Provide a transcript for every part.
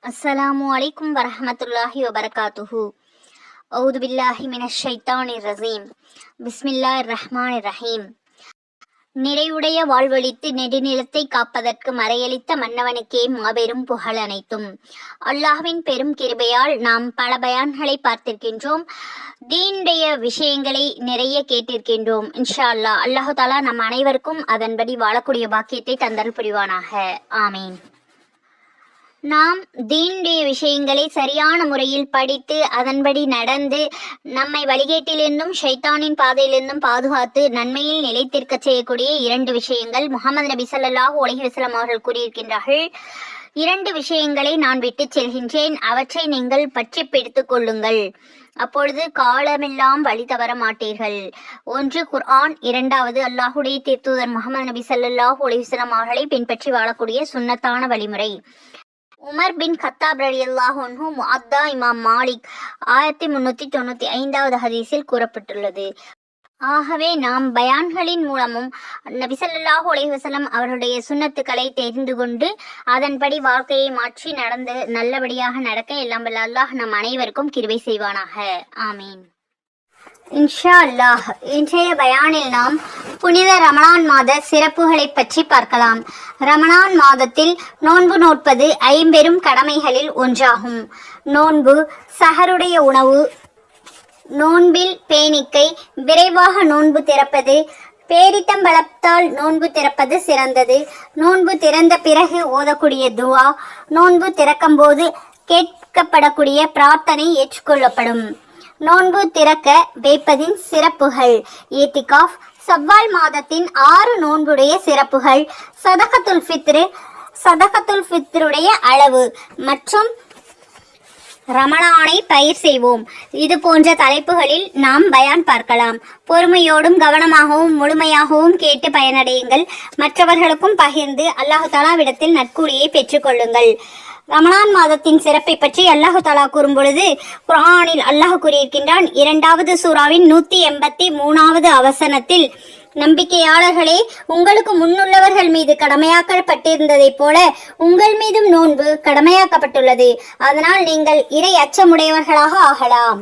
அஸ்ஸலாமு அலைக்கும் வரஹமத்துல்லாஹி வபரகாத்துஹு. அவுது பில்லாஹி மினஷ் ஷைத்தானிர் ரஜீம். பிஸ்மில்லாஹிர் ரஹ்மானிர் ரஹீம். நிறைவுடைய வாழ்வழித்து நெடுநிலத்தை காப்பதற்கு மறையளித்த மன்னவனுக்கே மாபெரும் புகழ் அனைத்தும். அல்லாஹ்வின் பெரும் கிருபையால் நாம் பல பயான்களை பார்த்திருக்கின்றோம். தீனுடைய விஷயங்களை நிறைய கேட்டிருக்கின்றோம். இன்ஷா அல்லாஹ் அல்லாஹு தாலா நம் அனைவருக்கும் அதன்படி வாழக்கூடிய பாக்கியத்தை தந்தல் புரிவானாக. ஆமீன். நாம் தீனுடைய விஷயங்களை சரியான முறையில் படித்து அதன்படி நடந்து நம்மை வழிகேட்டிலிருந்தும் ஷைத்தானின் பாதையிலிருந்தும் பாதுகாத்து நன்மையில் நிலைத்திருக்க செய்யக்கூடிய 2 விஷயங்கள் முஹம்மது நபி ஸல்லல்லாஹு அலைஹி வஸல்லம் அவர்கள் கூறியிருக்கின்றார்கள். 2 விஷயங்களை நான் விட்டு செல்கின்றேன், அவற்றை நீங்கள் பற்றி பிடித்துக் கொள்ளுங்கள், அப்பொழுது காலமெல்லாம் வழி தவற மாட்டீர்கள். 1 குர்ஆன், 2வது அல்லாஹுடைய தூதர் முஹம்மது நபி ஸல்லல்லாஹு அலைஹி வஸல்லம் அவர்களை பின்பற்றி வாழக்கூடிய சுன்னத்தான வழிமுறை. உமர் பின் கத்தாப் ரலியல்லாஹு அன்ஹு முஅத்தா இமாம் மாலிக் 1395வது ஹதீஸில் கூறப்பட்டுள்ளது. ஆகவே நாம் பயான்களின் மூலமும் நபி ஸல்லல்லாஹு அலைஹி வஸல்லம் அவருடைய சுன்னத்துக்களை தெரிந்து கொண்டு அதன்படி வாழ்க்கையை மாற்றி நடந்து நல்லபடியாக நடக்க எல்லாம் வல்ல அல்லாஹ் நம் அனைவருக்கும் கிருபை செய்வானாக. ஆமீன். இன்ஷா அல்லாஹ் இன்றைய பயானில் நாம் புனித ரமலான் மாத சிறப்புகளை பற்றி பார்க்கலாம். ரமலான் மாதத்தில் நோன்பு நோட்பது 5 பெரும் கடமைகளில் ஒன்றாகும். நோன்பு, சஹருடைய உணவு, நோன்பில் பேணிக்கை, விரைவாக நோன்பு திறப்பது, பேரித்தம்பழத்தால் நோன்பு திறப்பது சிறந்தது, நோன்பு திறந்த பிறகு ஓதக்கூடிய துவா, நோன்பு திறக்கும் போது கேட்கப்படக்கூடிய பிரார்த்தனை ஏற்றுக்கொள்ளப்படும், நோன்பு திறக்க வைப்பதின் சிறப்புகள், இத்திகாஃப், சவ்வால் மாதத்தின் 6 நோன்புடைய சிறப்புகள், சதகத்துல் ஃபித்ருடைய அளவு மற்றும் ரமலானை பயிர் செய்வோம். இது போன்ற தலைப்புகளில் நாம் பயான் பார்க்கலாம். பொறுமையோடும் கவனமாகவும் முழுமையாகவும் கேட்டு பயனடையுங்கள். மற்றவர்களுக்கும் பகிர்ந்து அல்லாஹு தஆலாவிடத்தில் நற்கூலியை பெற்றுக்கொள்ளுங்கள். ரமலான் மாதத்தின் சிறப்பை பற்றி அல்லாஹு தஆலா கூறும் பொழுது குர்ஆனில் அல்லாஹ் கூறியிருக்கின்றான். 2வது சூராவின் 183வது அவசனத்தில், நம்பிக்கையாளர்களே, உங்களுக்கு முன்னுள்ளவர்கள் மீது கடமையாக்கப்பட்டிருந்ததைப் போல உங்கள் மீதும் நோன்பு கடமையாக்கப்பட்டுள்ளது. அதனால் நீங்கள் இறை அச்சமுடையவர்களாக ஆகலாம்.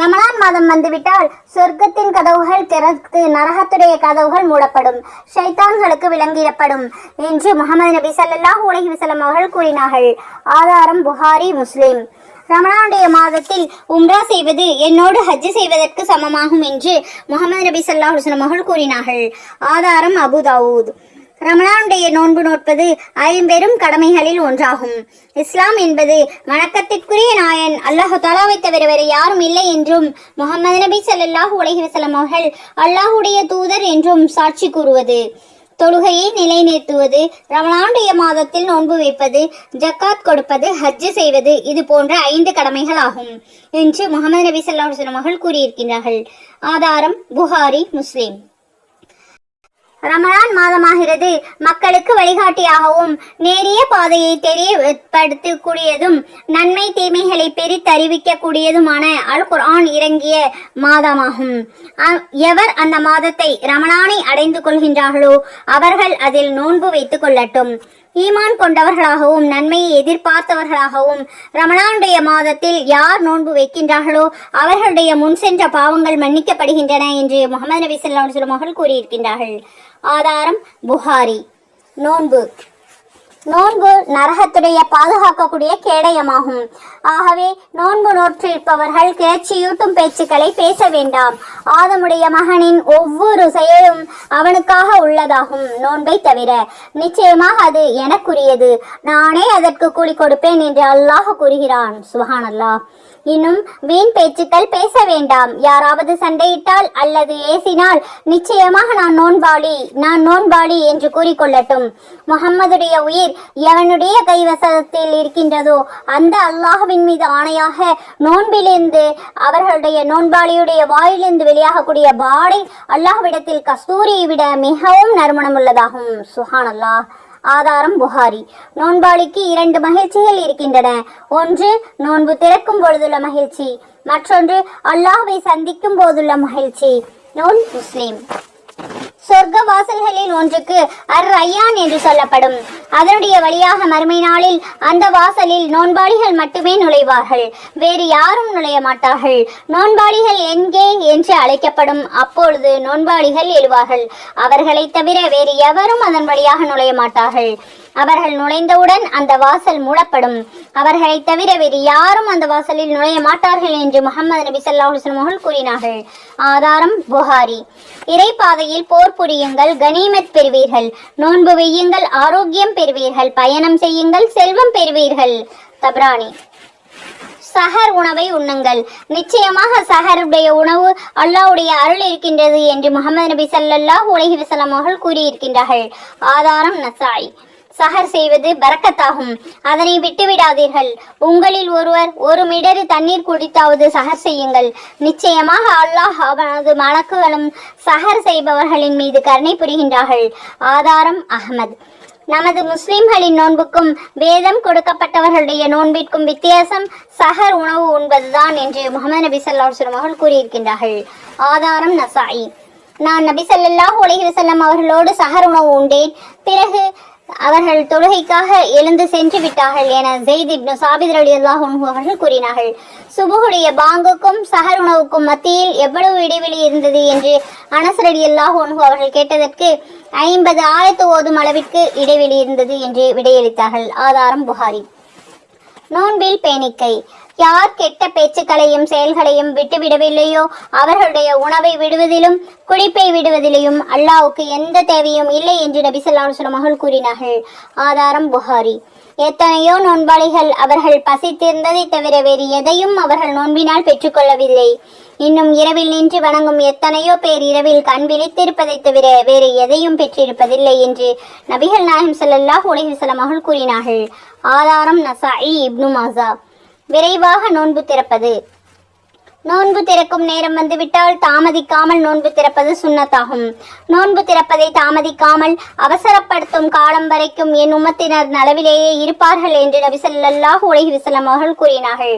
ரமலான் மாதம் வந்துவிட்டால் சொர்க்கத்தின் கதவுகள் திறந்து நரகத்துடைய கதவுகள் மூடப்படும், ஷைத்தான்களுக்கு விலங்கிடப்படும் என்று முஹம்மது நபி ஸல்லல்லாஹு அலைஹி வஸல்லம் அவர்கள் கூறினார்கள். ஆதாரம் புகாரி, முஸ்லிம். ரமலானுடைய மாதத்தில் உம்ரா செய்வது என்னோடு ஹஜ் செய்வதற்கு சமமாகும் என்று முஹம்மது நபி ஸல்லல்லாஹு அலைஹி வஸல்லம் அவர்கள் கூறினார்கள். ஆதாரம் அபு தாவூத். ரமலானுடைய நோன்பு நோட்பது 5 பெரும் கடமைகளில் ஒன்றாகும். இஸ்லாம் என்பது வணக்கத்திற்குரிய நாயன் அல்லாஹு தஆலாவை தவிர வேறு யாரும் இல்லை என்றும் முஹம்மது நபி ஸல்லல்லாஹு அலைஹி வஸல்லம் அவர்கள் அல்லாஹுடைய தூதர் என்றும் சாட்சி கூறுவது, தொழுகையை நிலைநிறுத்துவது, ரமலானுடைய மாதத்தில் நோன்பு வைப்பது, ஜக்காத் கொடுப்பது, ஹஜ் செய்வது, இது போன்ற 5 கடமைகள் ஆகும் என்று முஹம்மது நபி ஸல்லல்லாஹு அலைஹி வஸல்லம் அவர்கள் கூறியிருக்கிறார்கள். ஆதாரம் புகாரி, முஸ்லிம். ரமலான் மாதமாகிறது மக்களுக்கு வழிகாட்டியாகவும் நேரிய பாதையை தெரியப்படுத்தக்கூடியதும் நன்மை தீமைகளை பிரித்தறிவிக்கக்கூடியதுமான அல் குர்ஆன் இறங்கிய மாதமாகும். எவர் அந்த மாதத்தை ரமலானை அடைந்து கொள்கின்றார்களோ அவர்கள் அதில் நோன்பு வைத்துக் கொள்ளட்டும். ஈமான் கொண்டவர்களாகவும் நன்மையை எதிர்பார்த்தவர்களாகவும் ரமலானுடைய மாதத்தில் யார் நோன்பு வைக்கின்றார்களோ அவர்களுடைய முன் சென்ற பாவங்கள் மன்னிக்கப்படுகின்றன என்று முஹம்மது நபி ஸல்லல்லாஹு அலைஹி வஸல்லம் அவர்கள் கூறியிருக்கின்றார்கள். ஆதாரம் புகாரி. நோன்பு நரகத்துடைய பாதுகாக்கக்கூடிய கேடயமாகும். ஆகவே நோன்பு நோற்றிருப்பவர்கள் கிளர்ச்சியூட்டும் பேச்சுக்களை பேச வேண்டாம். ஆதமுடைய மகனின் ஒவ்வொரு செயலும் அவனுக்காக உள்ளதாகும், நோன்பை தவிர. நிச்சயமாக அது எனக்குரியது, நானே அதற்கு கூலி கொடுப்பேன் என்று அல்லாஹ் கூறுகிறான். சுப்ஹானல்லாஹ். இன்னும் வீண் பேச்சுக்கள் பேச வேண்டாம். யாராவது சண்டையிட்டால் அல்லது ஏசினால் நிச்சயமாக நான் நோன்பாளி என்று கூறிக்கொள்ளட்டும். முஹம்மதுடைய உயிர் எவனுடைய கைவசத்தில் இருக்கின்றதோ அந்த அல்லாஹ்வின் மீது ஆணையாக நோன்பிலிருந்து அவர்களுடைய நோன்பாளியுடைய வாயிலிருந்து வெளியாகக்கூடிய வாடை அல்லாஹ்விடத்தில் கஸ்தூரியை விட மிகவும் நறுமணம் உள்ளதாகும். சுப்ஹானல்லாஹ். ஆதாரம் புகாரி. நோன்பாளிக்கு 2 மகிழ்ச்சிகள் இருக்கின்றன. ஒன்று நோன்பு திறக்கும் பொழுதுள்ள மகிழ்ச்சி, மற்றொன்று அல்லாஹ்வை சந்திக்கும் போதுள்ள மகிழ்ச்சி. நூல் முஸ்லிம். சொர்க்க வாசல்களில் ஒன்றுக்கு அர்-ரய்யான் என்று சொல்லப்படும். அதனுடைய வழியாக மறுமை நாளில் அந்த வாசலில் நோன்பாளிகள் மட்டுமே நுழைவார்கள், வேறு யாரும் நுழைய மாட்டார்கள். நோன்பாளிகள் எங்கே என்று அழைக்கப்படும். அப்பொழுது நோன்பாளிகள் எழுவார்கள். அவர்களை தவிர வேறு எவரும் அதன் வழியாக நுழைய மாட்டார்கள். அவர்கள் நுழைந்தவுடன் அந்த வாசல் மூடப்படும். அவர்களை தவிர வேறு யாரும் அந்த வாசலில் நுழைய மாட்டார்கள் என்று முஹம்மது நபி ஸல்லல்லாஹு அலைஹி வஸல்லம் அவர்கள் கூறினார்கள். ஆதாரம் புகாரி. இறைப்பாதையில் போர் புரியுங்கள், கனிமத் பெறுவீர்கள். நோன்பு வையுங்கள், ஆரோக்கியம் பெறுவீர்கள். பயணம் செய்யுங்கள், செல்வம் பெறுவீர்கள். தப்ரானி. சஹர் உணவை உண்ணுங்கள், நிச்சயமாக சஹருடைய உணவு அல்லாஹ்வுடைய அருள் இருக்கின்றது என்று முஹம்மது நபி ஸல்லல்லாஹு அலைஹி வஸல்லம் அவர்கள் கூறியிருக்கின்றார்கள். ஆதாரம் நசாய். சஹர் செய்வது பரக்கத்தாகும், அதனை விட்டுவிடாதீர்கள். உங்களில் ஒருவர் ஒரு மிடறு தண்ணீர் குடித்தாவது சஹர் செய்யுங்கள். நிச்சயமாக அல்லாஹ் அவனது மலக்குகளும் சஹர் செய்பவர்களின் மீது கருணை புரிகின்றார்கள். ஆதாரம் அஹ்மத். நமது முஸ்லிம்களின் நோன்புக்கும் வேதம் கொடுக்கப்பட்டவர்களுடைய நோன்பிற்கும் வித்தியாசம் சஹர் உணவு உண்பதுதான் என்று முஹம்மது நபி ஸல்லல்லாஹு அலைஹி வஸல்லம் அவர்கள் கூறியிருக்கின்றார்கள். ஆதாரம் நசாயி. நான் நபி ஸல்லல்லாஹு அலைஹி வஸல்லம் அவர்களோடு சஹர் உணவு உண்டேன், பிறகு அவர்கள் தொழுகைக்காக எழுந்து சென்று விட்டார்கள் என ஸெய்த் இப்னு சாபித் ரலியல்லாஹு அன்ஹு அவர்கள் கூறினார்கள். சுபுஹுடைய பாங்குக்கும் சஹர் உணவுக்கும் மத்தியில் எவ்வளவு இடைவெளி இருந்தது என்று அனஸ் ரலியல்லாஹு அன்ஹு அவர்கள் கேட்டதற்கு 50 ஆயத்து ஓதும் அளவிற்கு இடைவெளி இருந்தது என்று விடையளித்தார்கள். ஆதாரம் புகாரி. நோன்பில் பேணிக்கை. யார் கெட்ட பேச்சுக்களையும் செயல்களையும் விட்டுவிடவில்லையோ அவர்களுடைய உணவை விடுவதிலும் குடிப்பை விடுவதிலும் அல்லாஹ்வுக்கு எந்த தேவையும் இல்லை என்று நபி ஸல்லல்லாஹு அலைஹி வஸல்லம் அவர்கள் கூறினார்கள். ஆதாரம் புகாரி. எத்தனையோ நோன்பாளிகள் அவர்கள் பசித்திருந்ததை தவிர வேறு எதையும் அவர்கள் நோன்பினால் பெற்றுக்கொள்ளவில்லை. இன்னும் இரவில் நின்று வணங்கும் எத்தனையோ பேர் இரவில் கண் விழித்திருப்பதை தவிர வேறு எதையும் பெற்றிருப்பதில்லை என்று நபிகள் நாயகம் ஸல்லல்லாஹு அலைஹி வஸல்லம் அவர்கள் கூறினார்கள். ஆதாரம் நசாஇ, இப்னு மாஜா. விரைவாக நோன்பு திறப்பது. நோன்பு திறக்கும் நேரம் வந்துவிட்டால் தாமதிக்காமல் நோன்பு திறப்பது சுன்னத்தாகும். நோன்பு திறப்பதை தாமதிக்காமல் அவசரப்படுத்தும் காலம் வரைக்கும் என் உம்மத்தினர் நலவிலேயே இருப்பார்கள் என்று நபி ஸல்லல்லாஹு அலைஹி வஸல்லம் அவர்கள் கூறினார்கள்.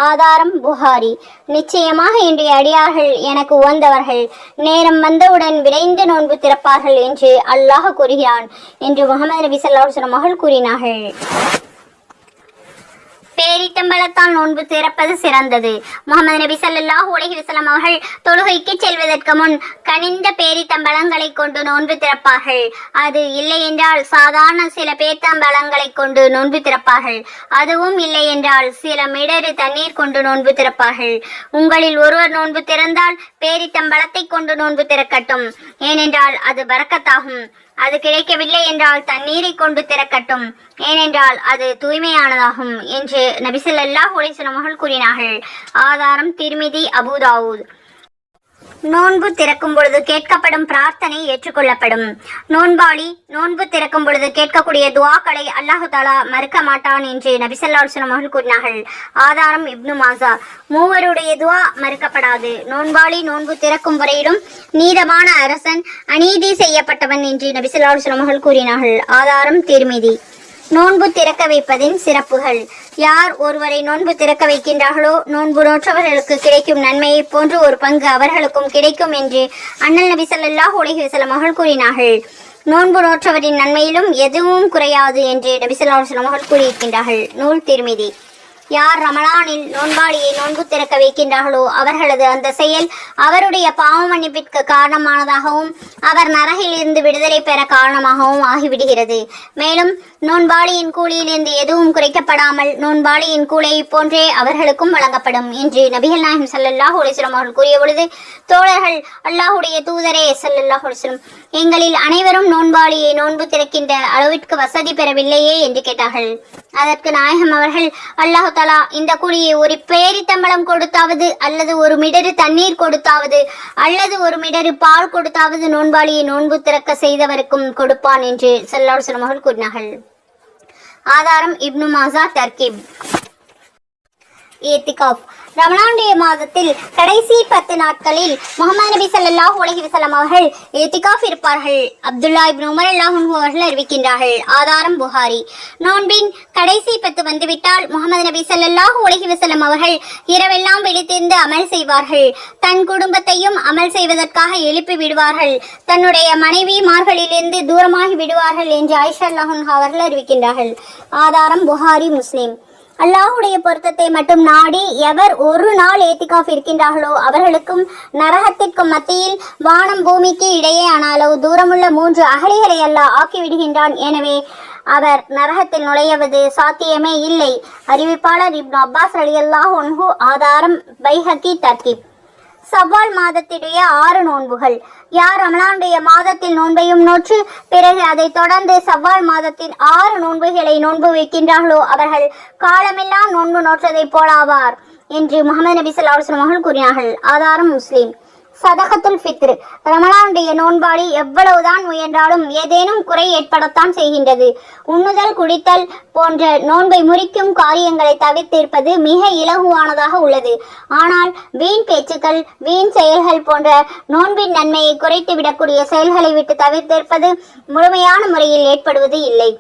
ஆதாரம் புகாரி. நிச்சயமாக இன்றைய அடியார்கள் எனக்கு உகந்தவர்கள், நேரம் வந்தவுடன் விரைந்து நோன்பு திறப்பார்கள் என்று அல்லாஹ் கூறுகிறான் என்று முஹம்மது நபி ஸல்லல்லாஹு அலைஹி வஸல்லம் அவர்கள் கூறினார்கள். பேரித்தம்பலத்தால் நோன்பு திறப்பது சிறந்தது. முஹம்மது நபி ஸல்லல்லாஹு அலைஹி வஸல்லம் அவர்கள் தொழுகைக்கு செல்வதற்கு முன் கனிந்த பேரித்தம்பலங்களை கொண்டு நோன்பு திறப்பார்கள். அது இல்லை என்றால் சாதாரண சில பேரித்தம்பலங்களை கொண்டு நோன்பு திறப்பார்கள். அதுவும் இல்லை என்றால் சில மிடறு தண்ணீர் கொண்டு நோன்பு திறப்பார்கள். உங்களில் ஒருவர் நோன்பு திறந்தால் பேரித்தம்பலத்தை கொண்டு நோன்பு திறக்கட்டும், ஏனென்றால் அது பரக்கத்தாகும். அது கிடைக்கவில்லை என்றால் தண்ணீரை கொண்டு திறக்கட்டும், ஏனென்றால் அது தூய்மையானதாகும் என்று நபி ஸல்லல்லாஹு அலைஹி வஸல்லம் அவர்கள் கூறினார்கள். ஆதாரம் திர்மிதி, அபூ தாவூத். நோன்பு திறக்கும் பொழுது கேட்கப்படும் பிரார்த்தனை ஏற்றுக்கொள்ளப்படும். நோன்பாளி நோன்பு திறக்கும் பொழுது கேட்கக்கூடிய துஆக்களை அல்லாஹ் தஆலா மறுக்க மாட்டான் என்று நபி ஸல்லல்லாஹு அலைஹி வஸல்லம் அவர்கள் கூறினார்கள். ஆதாரம் இப்னு மாஜா. மூவருடைய துஆ மறுக்கப்படாது. நோன்பாளி நோன்பு திறக்கும் வரையிலும் நீதமான அரசன் அநீதி செய்யப்பட்டவன் என்று நபி ஸல்லல்லாஹு அலைஹி வஸல்லம் அவர்கள் கூறினார்கள். ஆதாரம் திர்மிதி. நோன்பு திறக்க வைப்பதின் சிறப்புகள். யார் ஒருவரை நோன்பு திறக்க வைக்கின்றார்களோ நோன்பு நோற்றவர்களுக்கு கிடைக்கும் நன்மையை போன்று ஒரு பங்கு அவர்களுக்கும் கிடைக்கும் என்று அண்ணல் நபி ஸல்லல்லாஹு அலைஹி வஸல்லம் அவர்கள் கூறினார்கள். நோன்பு நோற்றவரின் நன்மையிலும் எதுவும் குறையாது என்று நபி ஸல்லல்லாஹு அலைஹி வஸல்லம் அவர்கள் கூறியிருக்கின்றார்கள். நூல் திர்மிதி. யார் ரமலானில் நோன்பாளியை நோன்பு திறக்க வைக்கின்றார்களோ அவர்களது அந்த செயல் அவருடைய பாவ மன்னிப்பிற்கு காரணமானதாகவும் அவர் நரகில் இருந்து விடுதலை பெற காரணமாகவும் ஆகிவிடுகிறது. மேலும் நோன்பாளியின் கூலியிலிருந்து எதுவும் குறைக்கப்படாமல் நோன்பாளியின் கூலியை போன்றே அவர்களுக்கும் வழங்கப்படும் என்று நபிகள் நாயகம் ஸல்லல்லாஹு அலைஹி வஸல்லம் அவர்கள் கூறிய பொழுது தோழர்கள், அல்லாஹ்வுடைய தூதரே ஸல்லல்லாஹு அலைஹி வஸல்லம், எங்களில் அனைவரும் நோன்பாளியை நோன்பு திறக்கின்ற அளவிற்கு வசதி பெறவில்லையே என்று கேட்டார்கள். அதற்கு நாயகம் அவர்கள், அல்லாஹ் தஆலா இந்த கூலியை ஒரு பேரித்தம்பளம் கொடுத்தாவது அல்லது ஒரு மிடறு தண்ணீர் கொடுத்தாவது அல்லது ஒரு மிடறு பால் கொடுத்தாவது நோன்பாளியை நோன்பு திறக்க செய்தவருக்கும் கொடுப்பான் என்று ஸல்லல்லாஹு அலைஹி வஸல்லம் அவர்கள் கூறினார்கள். ஆதாரம் இப்னு மாஜா, தர்கிப். இத்திகாஃப். ரமலானுடைய மாதத்தில் கடைசி 10 நாட்களில் முகமது நபி ஸல்லல்லாஹு அலைஹி வஸல்லம் அவர்கள் இத்திகாஃப் இருப்பார்கள். அப்துல்லா இப்னு உமர் ரலியல்லாஹு அன்ஹு அவர்கள் அறிவிக்கின்றார்கள். ஆதாரம் புகாரி. நோன்பின் கடைசி 10 வந்துவிட்டால் முகமது நபி ஸல்லல்லாஹு அலைஹி வஸல்லம் அவர்கள் இரவெல்லாம் விழித்திருந்து அமல் செய்வார்கள். தன் குடும்பத்தையும் அமல் செய்வதற்காக எழுப்பி விடுவார்கள். தன்னுடைய மனைவிமார்களிலிருந்து தூரமாகி விடுவார்கள் என்று ஆயிஷா ரலியல்லாஹு அன்ஹா அவர்கள் அறிவிக்கின்றார்கள். ஆதாரம் புகாரி, முஸ்லிம். அல்லாஹுடைய பொருத்தத்தை மட்டும் நாடி எவர் ஒரு நாள் ஏத்திகாஃப் இருக்கின்றார்களோ அவர்களுக்கும் நரகத்திற்கும் மத்தியில் வானம் பூமிக்கு இடையே ஆனாலோ தூரமுள்ள 3 அகலிகளை அல்லாஹ் ஆக்கிவிடுகின்றான். எனவே அவர் நரகத்தில் நுழைவது சாத்தியமே இல்லை. அறிவிப்பாளர் இப்னு அப்பாஸ் ரலியல்லாஹு அன்ஹு. ஆதாரம் பைஹகி, தர்கீப். சவ்வால் மாதத்துடைய 6 நோன்புகள். யார் ரமலானுடைய மாதத்தில் நோன்பையும் நோற்று பிறகு அதை தொடர்ந்து சவ்வால் மாதத்தின் 6 நோன்புகளை நோன்பு வைக்கின்றார்களோ அவர்கள் காலமெல்லாம் நோன்பு நோற்றதை போலாவார் என்று முகமது நபி ஸல்லல்லாஹு அலைஹி வஸல்லம் அவர்கள் கூறினார்கள். ஆதாரம் முஸ்லிம். சதகத்துல் ஃபித்ர். ரமலானுடைய நோன்பாளி எவ்வளவுதான் முயன்றாலும் ஏதேனும் குறை ஏற்படத்தான் செய்கின்றது. உண்ணுதல், குடித்தல் போன்ற நோன்பை முறிக்கும் காரியங்களை தவிர்த்திருப்பது மிக இலகுவானதாக உள்ளது. ஆனால் வீண் பேச்சுக்கள், வீண் செயல்கள் போன்ற நோன்பின் நன்மையை குறைத்து விடக்கூடிய செயல்களை விட்டு தவிர்த்திருப்பது முழுமையான முறையில் ஏற்படுவது இல்லை.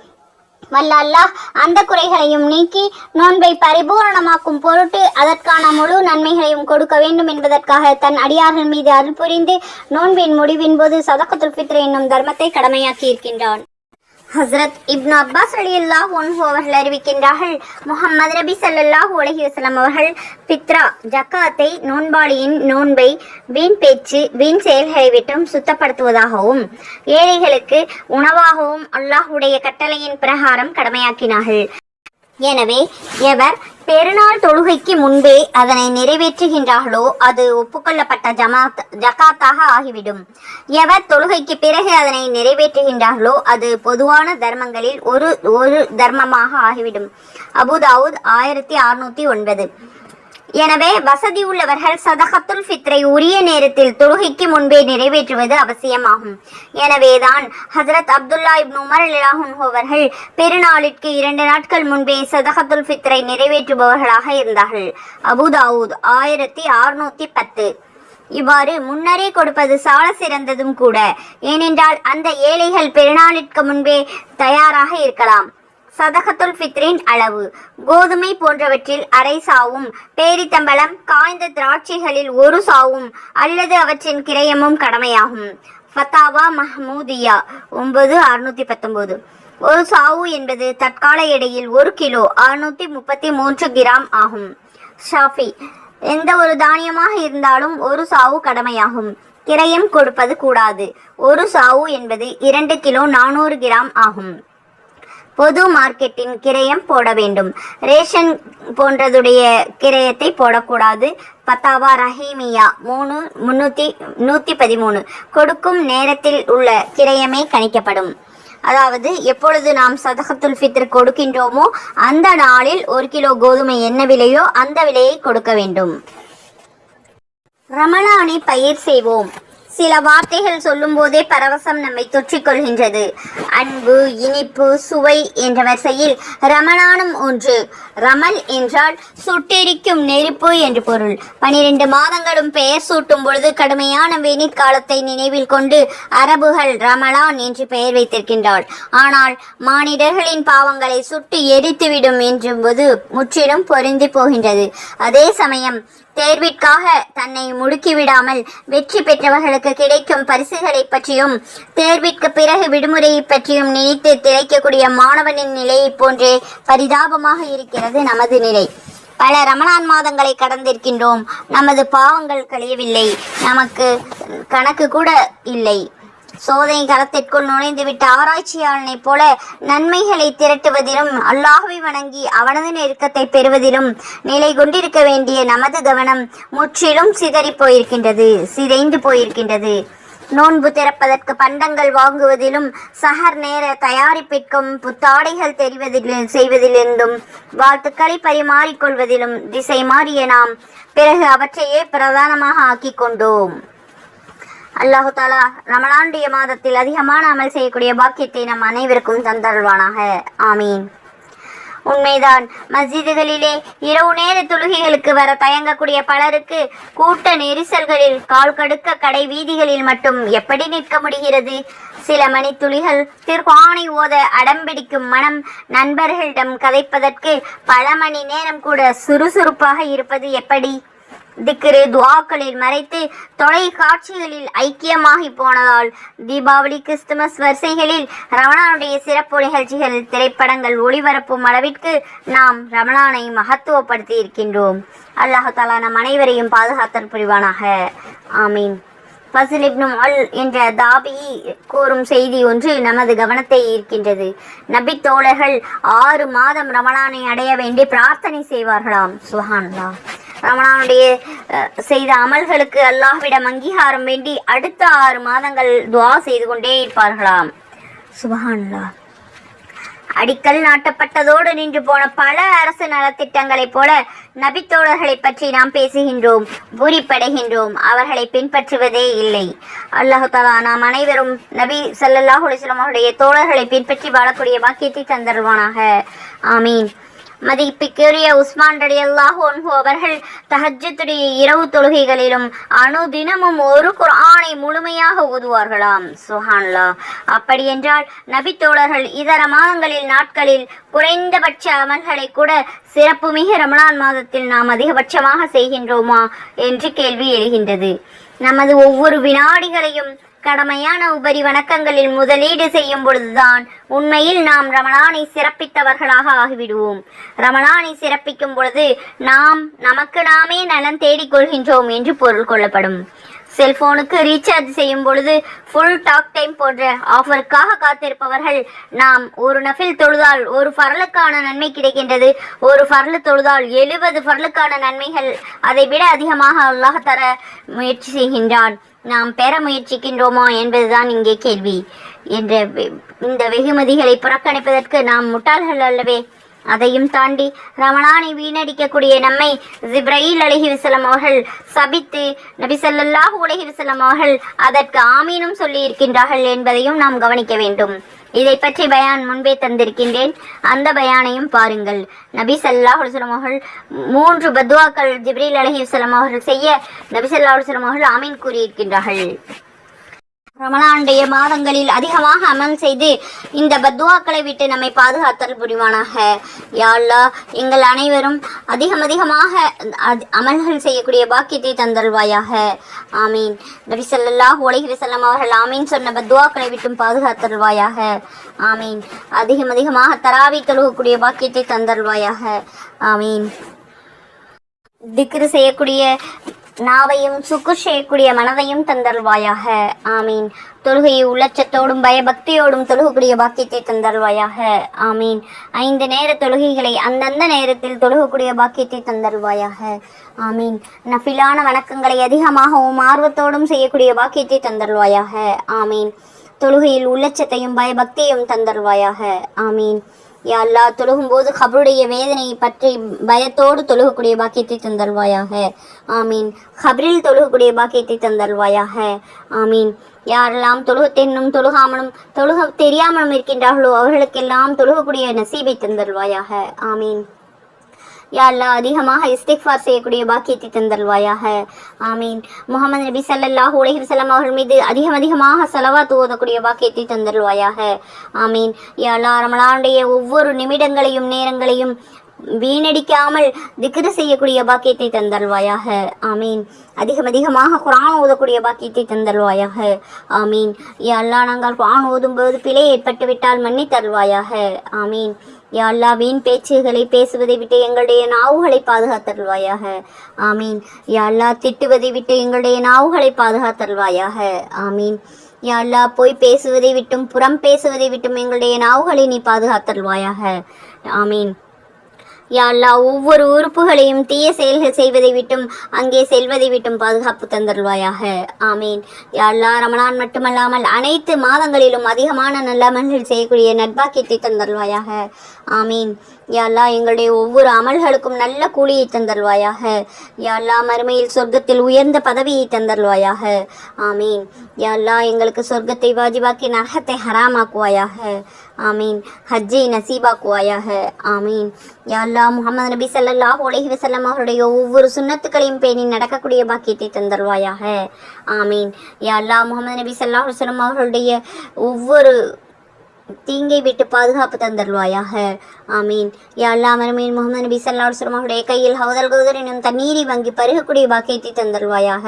வல்ல அல்லாஹ் அந்த குறைகளையும் நீக்கி நோன்பை பரிபூரணமாக்கும் பொருட்டு அதற்கான முழு நன்மைகளையும் கொடுக்க வேண்டும் என்பதற்காக தன் அடியார்கள் மீது அருள் புரிந்து நோன்பின் முடிவின் போது சதகத்துல் ஃபித்ர் என்னும் தர்மத்தை கடமையாக்கி இருக்கின்றான். ஹஸ்ரத் இப்னு அப்பாஸ் ரலியல்லாஹு அன்ஹு அவர்கள் அறிவிக்கின்றார்கள், முஹம்மது நபி ஸல்லல்லாஹு அலைஹி வஸல்லம் அவர்கள் பித்ரா ஜக்காத்தை நோன்பாளியின் நோன்பை வீண் பேச்சு, வீண் செயல்களை விட்டும் சுத்தப்படுத்துவதாகவும் ஏழைகளுக்கு உணவாகவும் அல்லாஹுடைய கட்டளையின் பிரகாரம் கடமையாக்கினார்கள். எனவே எவர் பெருநாள் தொழுகைக்கு முன்பே அதனை நிறைவேற்றுகின்றார்களோ அது ஒப்புக்கொள்ளப்பட்ட ஜகாத்தாக ஆகிவிடும். எவர் தொழுகைக்கு பிறகு அதனை நிறைவேற்றுகின்றார்களோ அது பொதுவான தர்மங்களில் ஒரு தர்மமாக ஆகிவிடும். அபூதாவூத் 1609. எனவே வசதி உள்ளவர்கள் சதகத்துல் ஃபித்ரை உரிய நேரத்தில் தொழுகைக்கு முன்பே நிறைவேற்றுவது அவசியமாகும். எனவேதான் ஹஜ்ரத் அப்துல்லா இப்னு உமர் ரலியல்லாஹு அன்ஹு அவர்கள் பெருநாளிற்கு 2 நாட்கள் முன்பே சதகத்துல் ஃபித்ரை நிறைவேற்றுபவர்களாக இருந்தார்கள். அபூதாவூத் 1610. இவ்வாறு முன்னரே கொடுப்பது சால சிறந்ததும் கூட. ஏனென்றால் அந்த ஏழைகள் பெருநாளிற்கு முன்பே தயாராக இருக்கலாம். சதகத்துல் ஃபித்ரின் அளவு. கோதுமை போன்றவற்றில் அரை சாவும், பேரித்தம்பளம், காய்ந்த திராட்சைகளில் 1 சாவும் அல்லது அவற்றின் கிரயமும் கடமையாகும். ஃபத்தாவா மஹ்மூதியா 9619. 1 சாவு என்பது தற்கால எடையில் 1 கிலோ 633 கிராம் ஆகும். ஷாஃபி. எந்த ஒரு தானியமாக இருந்தாலும் 1 சாவு கடமையாகும். கிரயம் கொடுப்பது கூடாது. 1 சாவு என்பது 2 கிலோ 400 கிராம் ஆகும். பொது மார்க்கெட்டின் கிரயம் போட வேண்டும். ரேஷன் போன்றதுடைய கிரயத்தை போடக்கூடாது. பத்தாவா ரஹீமியா 3/113. கொடுக்கும் நேரத்தில் உள்ள கிரயமே கணிக்கப்படும். அதாவது எப்பொழுது நாம் சதகத்துல் ஃபித்ர் கொடுக்கின்றோமோ அந்த நாளில் 1 கிலோ கோதுமை என்ன விலையோ அந்த விலையை கொடுக்க வேண்டும். ரமலானை பயிர் செய்வோம். சில வார்த்தைகள் சொல்லும் போதே பரவசம் நம்மை தொற்றிக்கொள்கின்றது. அன்பு, இனிப்பு, சுவை என்ற வரிசையில் ரமலானும் ஒன்று. ரமல் என்றால் சுட்டெரிக்கும் நெருப்பு என்று பொருள். 12 மாதங்களும் பெயர் சூட்டும் பொழுது கடுமையான வெயிற் காலத்தை நினைவில் கொண்டு அரபுகள் ரமலான் என்று பெயர் வைத்திருக்கின்றார். ஆனால் மானிடர்களின் பாவங்களை சுட்டு எரித்துவிடும் என்றும்போது முற்றிலும் பொருந்தி போகின்றது. அதே சமயம் தேர்விற்காக தன்னை முடுக்கிவிடாமல் வெற்றி பெற்றவர்களுக்கு கிடைக்கும் பரிசுகளை பற்றியும் தேர்விற்கு பிறகு விடுமுறையை பற்றியும் நினைத்து திளைக்கக்கூடிய மாணவனின் நிலையை போன்றே பரிதாபமாக இருக்கிறது நமது நிலை. பல ரமலான் மாதங்களை கடந்திருக்கின்றோம். நமது பாவங்கள் கழியவில்லை. நமக்கு கணக்கு கூட இல்லை. சோதனை களத்திற்குள் நுழைந்துவிட்ட ஆராய்ச்சியாளனை போல நன்மைகளை திரட்டுவதிலும் அல்லாஹ்வை வணங்கி அவனது நெருக்கத்தை பெறுவதிலும் நிலை கொண்டிருக்க வேண்டிய நமது கவனம் முற்றிலும் சிதைந்து போயிருக்கின்றது. நோன்பு திறப்பதற்கு பண்டங்கள் வாங்குவதிலும் சஹர் நேர தயாரிப்பிற்கும் புத்தாடைகள் செய்வதிலிருந்தும் வாழ்த்துக்களை பரிமாறிக்கொள்வதிலும் திசை மாறிய நாம் பிறகு அவற்றையே பிரதானமாக ஆக்கிக் கொண்டோம். அல்லாஹு தாலா ரமலானுடைய மாதத்தில் அதிகமான அமல் செய்யக்கூடிய பாக்கியத்தை நம் அனைவருக்கும் தந்தருள்வானாக. ஆமீன். உண்மைதான், மஸ்ஜிதுகளிலே இரவு நேர தொழுகைகளுக்கு வர தயங்கக்கூடிய பலருக்கு கூட்ட நெரிசல்களில் கால் கடுக்க கடை வீதிகளில் மட்டும் எப்படி நிற்க முடிகிறது? சில மணித்துளிகள் திருக்குர்ஆனை ஓத அடம்பிடிக்கும் மனம் நண்பர்களிடம் கதைப்பதற்கு பல மணி நேரம் கூட சுறுசுறுப்பாக இருப்பது எப்படி? திக்ரு துஆக்களில் மறைத்து தொலைக்காட்சிகளில் ஐக்கியமாகி போனதால் தீபாவளி கிறிஸ்துமஸ் வரிசைகளில் ரமலானுடைய சிறப்பு நிகழ்ச்சிகள் திரைப்படங்கள் ஒளிபரப்பும் அளவிற்கு நாம் ரமலானை மகத்துவப்படுத்தி இருக்கின்றோம். அல்லாஹ் தஆலா நம் அனைவரையும் பாதுகாத்தல் புரிவானாக. ஆமீன். ஃபஸ்ல் இப்னு அல் என்ற தாபி கூறும் செய்தி ஒன்று நமது கவனத்தை ஈர்க்கின்றது. நபி தோழர்கள் 6 மாதம் ரமலானை அடைய வேண்டி பிரார்த்தனை செய்வார்களாம். சுப்ஹானல்லாஹ். ரமலானுடைய செய்த அமல்களுக்கு அல்லாஹ்விடம் அங்கீகாரம் வேண்டி அடுத்த 6 மாதங்கள் துஆ செய்து கொண்டே இருப்பார்களாம். சுப்ஹானல்லாஹ். அடிக்கல் நாட்டப்பட்டதோடு நின்று போன பல அரசு நலத்திட்டங்களைப் போல நபித்தோழர்களை பற்றி நாம் பேசுகின்றோம், பூரிப்படைகின்றோம், அவர்களை பின்பற்றுவதே இல்லை. அல்லாஹ் தஆலா நாம் அனைவரும் நபி ஸல்லல்லாஹு அலைஹி வஸல்லம் அவருடைய தோழர்களை பின்பற்றி வாழக்கூடிய பாக்கியத்தை தந்தருவானாக. ஆமீன். மதிப்புக்குரிய உஸ்மான் ரலியல்லாஹு அன்ஹு அவர்கள் தஹஜ்ஜுடைய இரவு தொழுகைகளிலும் அனுதினமும் ஒரு குர்ஆனை முழுமையாக ஓதுவார்களாம். சுப்ஹானல்லாஹ். அப்படி என்றால் நபி தோழர்கள் இதர மாதங்களில் நாட்களில் குறைந்தபட்ச அமல்களை கூட சிறப்புமிகு ரமலான் மாதத்தில் நாம் அதிகபட்சமாக செய்கின்றோமா என்று கேள்வி எழுகின்றது. நமது ஒவ்வொரு வினாடிகளையும் கடமையான உபரி வணக்கங்களில் முதலீடு செய்யும் பொழுதுதான் உண்மையில் நாம் ரமலானை சிறப்பித்தவர்களாக ஆகிவிடுவோம். ரமலானை சிறப்பிக்கும் பொழுது நாம் நமக்கு நாமே நலன் தேடிக்கொள்கின்றோம் என்று பொருள் கொள்ளப்படும். செல்போனுக்கு ரீசார்ஜ் செய்யும் பொழுது ஃபுல் டாக் டைம் போன்ற ஆஃபருக்காக காத்திருப்பவர்கள் நாம் ஒரு நஃபில் தொழுதால் ஒரு ஃபர்லுக்கான நன்மை கிடைக்கின்றது, ஒரு ஃபர்லு தொழுதால் 70 ஃபர்லுக்கான நன்மைகள் அதை விட அதிகமாக அல்லாஹ் தர முயற்சி செய்கின்றான். நாம் பெற முயற்சிக்கின்றோமா என்பதுதான் இங்கே கேள்வி. இந்த வெகுமதிகளை புறக்கணிப்பதற்கு நாம் முட்டாள்கள் அல்லவே? அதையும் தாண்டி ரமலானை வீணடிக்கக்கூடிய நம்மை ஜிப்ரீல் அலைஹிஸ்ஸலாம் அவர்கள் சபித்து நபி ஸல்லல்லாஹு அலைஹி வஸல்லம் அவர்கள் அதற்கு ஆமீனும் சொல்லி இருக்கின்றார்கள் என்பதையும் நாம் கவனிக்க வேண்டும். இதை பற்றி பயான் முன்பே தந்திருக்கின்றேன், அந்த பயானையும் பாருங்கள். நபி ஸல்லல்லாஹு அலைஹி வஸல்லம் அவர்கள் 3 பத்வாக்கள் ஜிப்ரீல் அலைஹிஸ்ஸலாம் அவர்கள் செய்ய நபி ஸல்லல்லாஹு அலைஹி வஸல்லம் அவர்கள் ஆமீன் கூறியிருக்கின்றார்கள். ரமலானுடைய மாதங்களில் அதிகமாக அமல் செய்து இந்த பத்வாக்களை விட்டு நம்மை பாதுகாத்தல் புரிவானாக. யா அல்லாஹ், எங்கள் அனைவரும் அதிகமாக அமல்கள் செய்யக்கூடிய பாக்கியத்தை தந்தல்வாயாக. ஆமீன். நபி ஸல்லல்லாஹு அலைஹி வஸல்லம் அவர்கள் ஆமீன் சொன்ன பத்வாக்களை விட்டும் பாதுகாத்தல்வாயாக. ஆமீன். அதிகமாக தராவி தொழுகக்கூடிய பாக்கியத்தை தந்தல்வாயாக. ஆமீன். திக்ரு செய்யக்கூடிய நாவையும் சுக்குர் செய்யக்கூடிய மனதையும் தந்தல்வாயாக. ஆமீன். தொழுகையை உள்ளச்சத்தோடும் பயபக்தியோடும் தொழுகக்கூடிய பாக்கியத்தை தந்தல்வாயாக. ஆமீன். 5 நேர தொழுகைகளை அந்தந்த நேரத்தில் தொழுகக்கூடிய பாக்கியத்தை தந்தல்வாயாக. ஆமீன். நஃபிலான வணக்கங்களை அதிகமாகவும் ஆர்வத்தோடும் செய்யக்கூடிய பாக்கியத்தை தந்தல்வாயாக. ஆமீன். தொழுகையில் உள்ளச்சத்தையும் பயபக்தியையும் தந்தல்வாயாக. ஆமீன். யா அல்லாஹ், தொழுகும்போது கபருடைய வேதனையை பற்றி பயத்தோடு தொழுகக்கூடிய பாக்கியத்தை தந்தல்வாயாக. ஆமீன். கபரில் தொழுகக்கூடிய பாக்கியத்தை தந்தல்வாயாக. ஆமீன். யாரெல்லாம் தொழுகத்தென்னும் தொழுக தெரியாமலும் இருக்கின்றார்களோ அவர்களுக்கெல்லாம் தொழுகக்கூடிய நசீபை தந்தல்வாயாக. ஆமீன். யா அல்லாஹ், அதிகமாக இஸ்திக்ஃபார் செய்யக்கூடிய பாக்கியத்தை தந்தல்வாயாக. ஆமீன். முஹம்மது நபி ஸல்லல்லாஹு அலைஹி வஸல்லம் அவர்கள் மீது அதிகமாக ஸலவாத் ஓதக்கூடிய பாக்கியத்தை தந்தல்வாயாக. ஆமீன். யா அல்லாஹ், ரமலானுடைய ஒவ்வொரு நிமிடங்களையும் நேரங்களையும் வீணடிக்காமல் திக்ரு செய்யக்கூடிய பாக்கியத்தை தந்தல்வாயாக. ஆமீன். அதிகமாக குர்ஆன் ஓதக்கூடிய பாக்கியத்தை தந்தல்வாயாக. ஆமீன். யா அல்லாஹ், நாங்கள் குர்ஆன் ஓதும்போது பிழை ஏற்பட்டு விட்டால் மன்னித்தல்வாயாக. ஆமீன். யா அல்லாஹ், வீண் பேச்சுகளை பேசுவதை விட்டு எங்களுடைய நாவுகளை பாதுகாத்தல்வாயாக. ஆமீன். யா அல்லாஹ், திட்டுவதை விட்டு எங்களுடைய நாவுகளை பாதுகாத்தல்வாயாக. ஆமீன். யா அல்லாஹ், பொய் பேசுவதை விட்டும் புறம் பேசுவதை விட்டும் எங்களுடைய நாவுகளை நீ பாதுகாத்தல்வாயாக. ஆமீன். யா அல்லாஹ், ஒவ்வொரு உறுப்புகளையும் தீய செயல்கள் செய்வதை விட்டும் அங்கே செல்வதை விட்டும் பாதுகாப்பு தந்தல்வாயாக. ஆமீன். யா அல்லாஹ், ரமலான் மட்டுமல்லாமல் அனைத்து மாதங்களிலும் அதிகமான நல்ல அமல்கள் செய்யக்கூடிய நட்பாக்கியத்தை தந்தல்வாயாக. ஆமீன். யா அல்லாஹ் எங்களுடைய ஒவ்வொரு அமல்களுக்கும் நல்ல கூலியை தந்தல்வாயாக. யா அல்லாஹ் மறுமையில் சொர்க்கத்தில் உயர்ந்த பதவியை தந்தல்வாயாக. ஆமீன். யா அல்லாஹ் எங்களுக்கு சொர்க்கத்தை வாஜிபாக்கி நரகத்தை ஹராமாக்குவாயாக. ஆமீன். ஹஜ்ஜை நசீபாக்குவாயாக. ஆமீன். யா அல்லாஹ் முஹம்மது நபி ஸல்லல்லாஹு அலைஹி வஸல்லம் அவருடைய ஒவ்வொரு சுன்னத்துக்களையும் பேணி நடக்கக்கூடிய பாக்கியத்தை தந்தல்வாயாக. ஆமீன். யா அல்லாஹ் முஹம்மது நபி ஸல்லல்லாஹு அலைஹி வஸல்லம் அவர்களுடைய ஒவ்வொரு தீங்கை விட்டு பாதுகாப்பு தந்தல்வாயாக. ஆமீன். யா அல்லாஹ் மறுமையில் முஹம்மது நபி ஸல்லல்லாஹு அலைஹி வஸல்லம் அவருடைய கையில் ஹவுதல் கௌதர் எனும் தண்ணீரை வாங்கி பருகக்கூடிய பாக்கியத்தை தந்தல்வாயாக.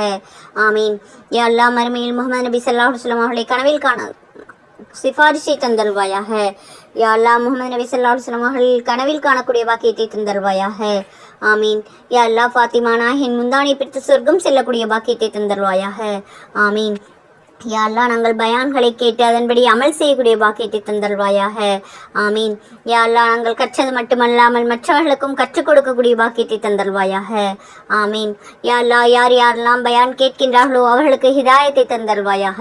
ஆமீன். யா அல்லாஹ் மறுமையில் முஹம்மது நபி ஸல்லல்லாஹு அலைஹி வஸல்லம் அவர்களை கனவில் காண சிபாரிசை தந்தல்வாயாக. யா அல்லாஹ் முஹம்மது நபி ஸல்லல்லாஹு அலைஹி வஸல்லம் அவர்கள் கனவில் காணக்கூடிய பாக்கியத்தை தந்தல்வாயாக. ஆமீன். யா அல்லாஹ் ஃபாத்திமா நாயகின் முந்தானை பிடித்து சொர்க்கம் செல்லக்கூடிய பாக்கியத்தை தந்தல்வாயாக. ஆமீன். யா அல்லாஹ் நாங்கள் பயான்களை கேட்டு அதன்படி அமல் செய்யக்கூடிய பாக்கியத்தை தந்தல்வாயாக. ஆமீன். யா அல்லாஹ் நாங்கள் கற்றது மட்டுமல்லாமல் மற்றவர்களுக்கும் கற்றுக் கொடுக்கக்கூடிய பாக்கியத்தை தந்தல்வாயாக. ஆமீன். யா அல்லாஹ் யார் யாரெல்லாம் பயான் கேட்கின்றார்களோ அவர்களுக்கு ஹிதாயத்தை தந்தல்வாயாக.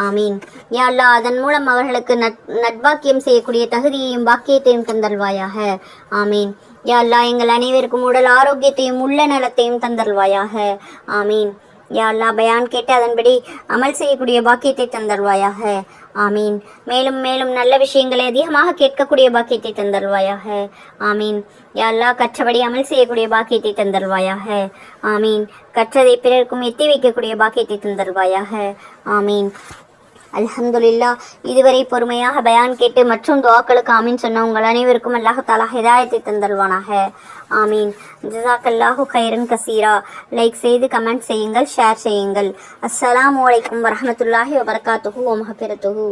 ஆமீன். யா அல்லாஹ் அதன் மூலம் அவர்களுக்கு நட்பாக்கியம் செய்யக்கூடிய தகுதியையும் பாக்கியத்தையும் தந்தல்வாயாக. ஆமீன். யா அல்லாஹ் எங்கள் அனைவருக்கும் உடல் ஆரோக்கியத்தையும் உள்ள நலத்தையும் தந்தல்வாயாக. ஆமீன். யா அல்லாஹ் பயான் கேட்டு அதன்படி அமல் செய்யக்கூடிய பாக்கியத்தை தந்தல்வாயாக. ஆமீன். மேலும் மேலும் நல்ல விஷயங்களை அதிகமாக கேட்கக்கூடிய பாக்கியத்தை தந்தல்வாயாக. ஆமீன். யா அல்லாஹ் கற்றபடி அமல் செய்யக்கூடிய பாக்கியத்தை தந்தல்வாயாக. ஆமீன். கற்றதை பிறருக்கும் எத்தி வைக்கக்கூடிய பாக்கியத்தை தந்தல்வாயாக. ஆமீன். அல்ஹம்துலில்லாஹ். இதுவரை பொறுமையாக பயான் கேட்டு மற்றும் துஆக்களுக்கு ஆமீன் சொன்ன உங்கள் அனைவருக்கும் அல்லாஹ் தஆலா ஹிதாயத்தை தந்தல்வானாக. ஆமீன். ஜஸாக்கல்லாஹு கைரன் கசீரா. லைக் செய்து கமெண்ட் செய்யுங்கள், ஷேர் செய்யுங்கள். அஸ்ஸலாமு அலைக்கும் வரஹ்மத்துல்லாஹி வபரகாத்துஹு வ மக்ஃபிரத்துஹு.